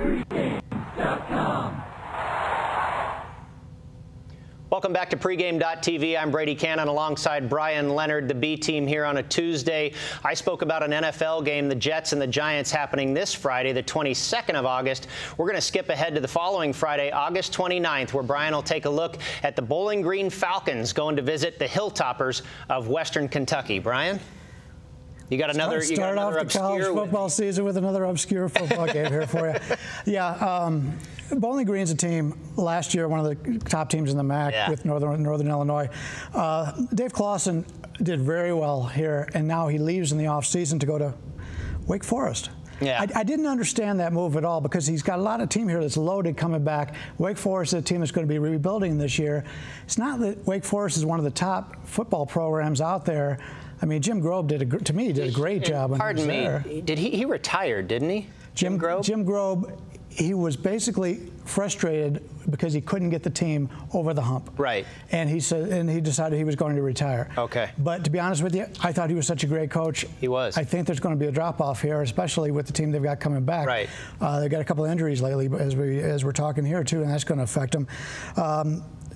Pregame.com. Welcome back to Pregame.tv. I'm Brady Kannon alongside Bryan Leonard, the B team here on a Tuesday. I spoke about an NFL game, the Jets and the Giants, happening this Friday, the 22nd of August. We're going to skip ahead to the following Friday, August 29th, where Bryan will take a look at the Bowling Green Falcons going to visit the Hilltoppers of Western Kentucky. Bryan? You got another. Start off the college football season with another obscure football game here for you. Yeah, Bowling Green's a team last year, one of the top teams in the MAC with Northern Illinois. Dave Clawson did very well here, and now he leaves in the offseason to go to Wake Forest. Yeah. I didn't understand that move at all because he's got a lot of team here that's loaded coming back. Wake Forest is a team that's going to be rebuilding this year. It's not that Wake Forest is one of the top football programs out there. I mean, Jim Grobe did a great job. Pardon me, did he retired, didn't he? Jim Grobe, he was basically frustrated because he couldn't get the team over the hump. Right. And he decided he was going to retire. Okay. But to be honest with you, I thought he was such a great coach. He was. I think there's going to be a drop-off here, especially with the team they've got coming back. Right. They've got a couple of injuries lately, as we're talking here too, and that's going to affect them.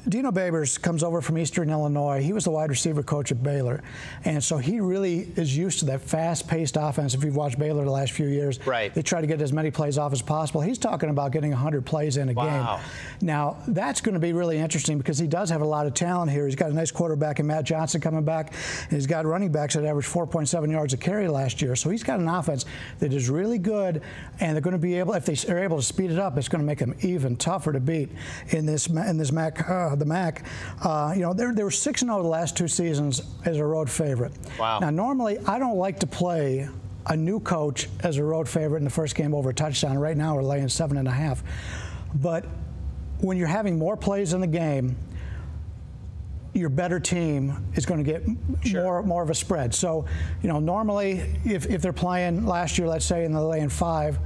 Dino Babers comes over from Eastern Illinois. He was the wide receiver coach at Baylor. And so he really is used to that fast-paced offense. If you've watched Baylor the last few years, they try to get as many plays off as possible. He's talking about getting 100 plays in a game. Now, that's going to be really interesting because he does have a lot of talent here. He's got a nice quarterback in Matt Johnson coming back. And he's got running backs that averaged 4.7 yards a carry last year. So he's got an offense that is really good, and they're going to be able, if they are able to speed it up, it's going to make them even tougher to beat in this MAC. The MAC, you know, they were 6-0 the last two seasons as a road favorite. Wow. Now, normally, I don't like to play a new coach as a road favorite in the first game over a touchdown. Right now, we're laying 7.5. But when you're having more plays in the game, your better team is going to get more of a spread. So, you know, normally, if they're playing last year, let's say, and they're laying 5,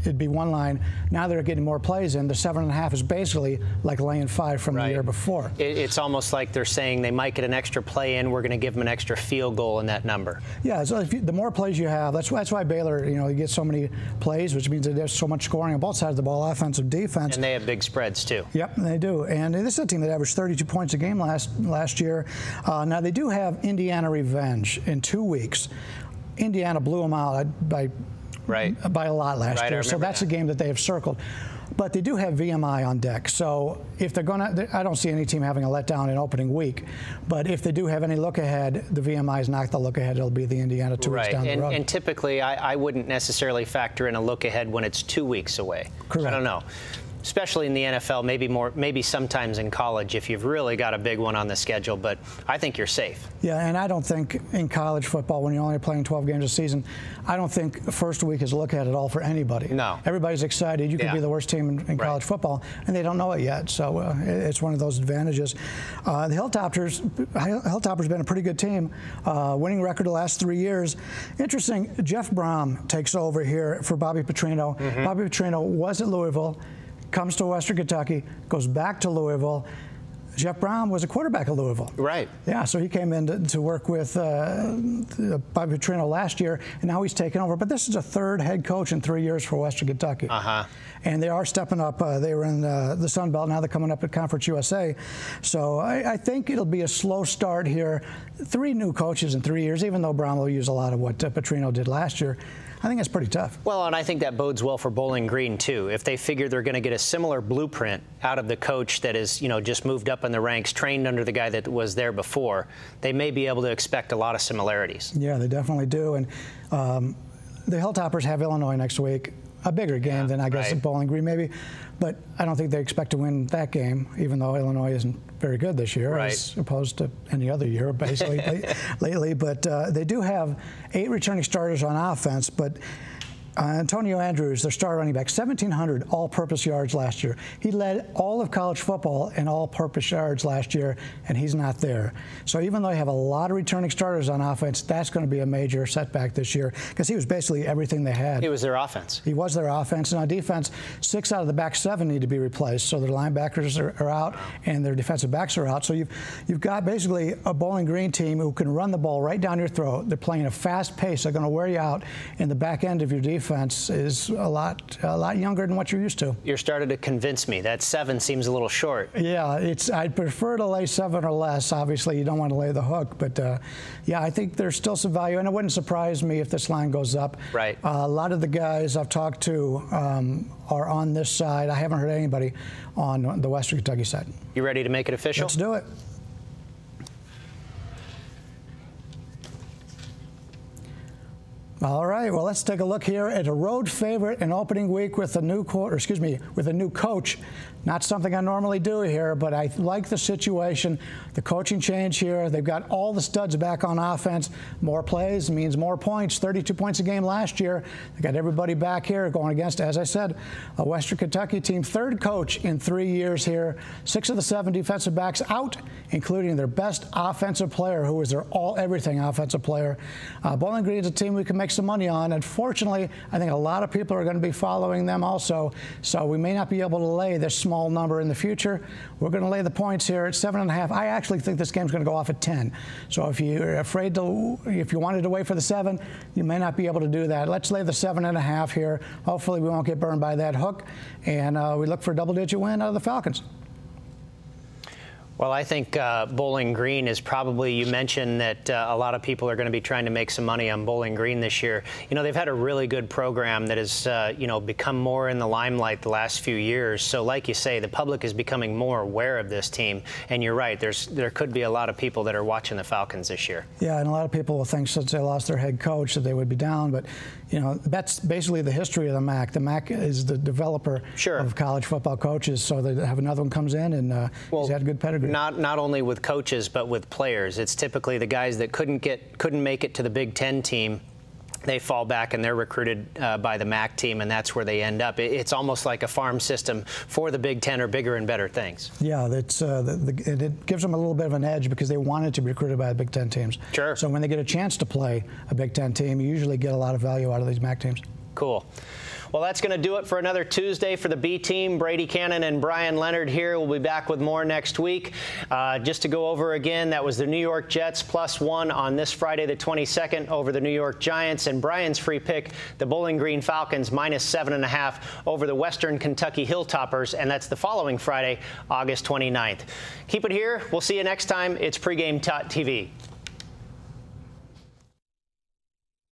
it'd be one line. Now they're getting more plays in. The 7.5 is basically like laying 5 from the year before. It's almost like they're saying they might get an extra play in. We're going to give them an extra field goal in that number. Yeah, so the more plays you have, that's why Baylor, you know, you get so many plays, which means that there's so much scoring on both sides of the ball, offensive, defense. And they have big spreads too. Yep, they do. And this is a team that averaged 32 points a game last year. Now they do have Indiana revenge in 2 weeks. Indiana blew them out by a lot last year. So that's a game that they have circled. But they do have VMI on deck. So if they're going to, I don't see any team having a letdown in opening week. But if they do have any look ahead, the VMI is not the look ahead. It'll be the Indiana 2 weeks down the road. And typically, I wouldn't necessarily factor in a look ahead when it's 2 weeks away. Correct. I don't know. Especially in the NFL, maybe sometimes in college if you've really got a big one on the schedule, but I think you're safe. Yeah, and I don't think in college football, when you're only playing 12 games a season, I don't think the first week is a look at it all for anybody. No. Everybody's excited. You could be the worst team in college football, and they don't know it yet, so it's one of those advantages. The Hilltoppers been a pretty good team, winning record the last 3 years. Interesting, Jeff Brom takes over here for Bobby Petrino. Bobby Petrino was at Louisville, comes to Western Kentucky, goes back to Louisville. Jeff Brown was a quarterback at Louisville. Right. Yeah, so he came in to work with Bobby Petrino last year, and now he's taken over. But this is a third head coach in 3 years for Western Kentucky. And they are stepping up. They were in the Sun Belt. Now they're coming up at Conference USA. So I think it'll be a slow start here. 3 new coaches in 3 years, even though Brown will use a lot of what Petrino did last year. I think that's pretty tough. Well, and I think that bodes well for Bowling Green, too. If they figure they're going to get a similar blueprint out of the coach that is, you know, just moved up in the ranks, trained under the guy that was there before, they may be able to expect a lot of similarities. Yeah, they definitely do. And the Hilltoppers have Illinois next week. A bigger game than, I guess, at Bowling Green, maybe. But I don't think they expect to win that game, even though Illinois isn't very good this year, as opposed to any other year, basically, lately. But they do have 8 returning starters on offense, but Antonio Andrews, their star running back, 1,700 all-purpose yards last year. He led all of college football in all-purpose yards last year, and he's not there. So even though you have a lot of returning starters on offense, that's going to be a major setback this year because he was basically everything they had. He was their offense. He was their offense. And on defense, 6 out of the back 7 need to be replaced. So their linebackers are out and their defensive backs are out. So you've got basically a Bowling Green team who can run the ball right down your throat. They're playing a fast pace. They're going to wear you out in the back end of your defense. defense is a lot younger than what you're used to. You're starting to convince me. That 7 seems a little short. Yeah, I'd prefer to lay 7 or less. Obviously, you don't want to lay the hook, but yeah, I think there's still some value, and it wouldn't surprise me if this line goes up. Right. A lot of the guys I've talked to are on this side. I haven't heard anybody on the Western Kentucky side. You ready to make it official? Let's do it. All right, well, let's take a look here at a road favorite in opening week with a new coach. Not something I normally do here, but I like the situation. The coaching change here. They've got all the studs back on offense. More plays means more points. 32 points a game last year. They got everybody back here going against, as I said, a Western Kentucky team. Third coach in 3 years here. 6 of the 7 defensive backs out, including their best offensive player, who is their all-everything offensive player. Bowling Green is a team we can make some money on. Unfortunately, I think a lot of people are going to be following them also, so we may not be able to lay this small number in the future. We're going to lay the points here at 7.5. I actually think this game's going to go off at 10. So if you're afraid to, if you wanted to wait for the 7, you may not be able to do that. Let's lay the 7.5 here. Hopefully we won't get burned by that hook, and we look for a double-digit win out of the Falcons. Well, I think Bowling Green is probably, you mentioned that a lot of people are going to be trying to make some money on Bowling Green this year. You know, they've had a really good program that has, become more in the limelight the last few years. So like you say, the public is becoming more aware of this team. And you're right, there could be a lot of people that are watching the Falcons this year. Yeah, and a lot of people will think since they lost their head coach that they would be down. But, you know, that's basically the history of the MAC. The MAC is the developer of college football coaches. So they have another one comes in, and he's had good pedigree. Not only with coaches, but with players. It's typically the guys that couldn't make it to the Big Ten team. They fall back and they're recruited by the MAC team, and that's where they end up. It's almost like a farm system for the Big Ten or bigger and better things. Yeah, it's, it gives them a little bit of an edge because they wanted to be recruited by the Big Ten teams. Sure. So when they get a chance to play a Big Ten team, you usually get a lot of value out of these MAC teams. Cool. Well, that's going to do it for another Tuesday for the B team. Brady Kannon and Bryan Leonard here. We'll be back with more next week. Just to go over again, that was the New York Jets +1 on this Friday the 22nd over the New York Giants. And Bryan's free pick, the Bowling Green Falcons -7.5 over the Western Kentucky Hilltoppers. And that's the following Friday, August 29th. Keep it here. We'll see you next time. It's Pregame.TV.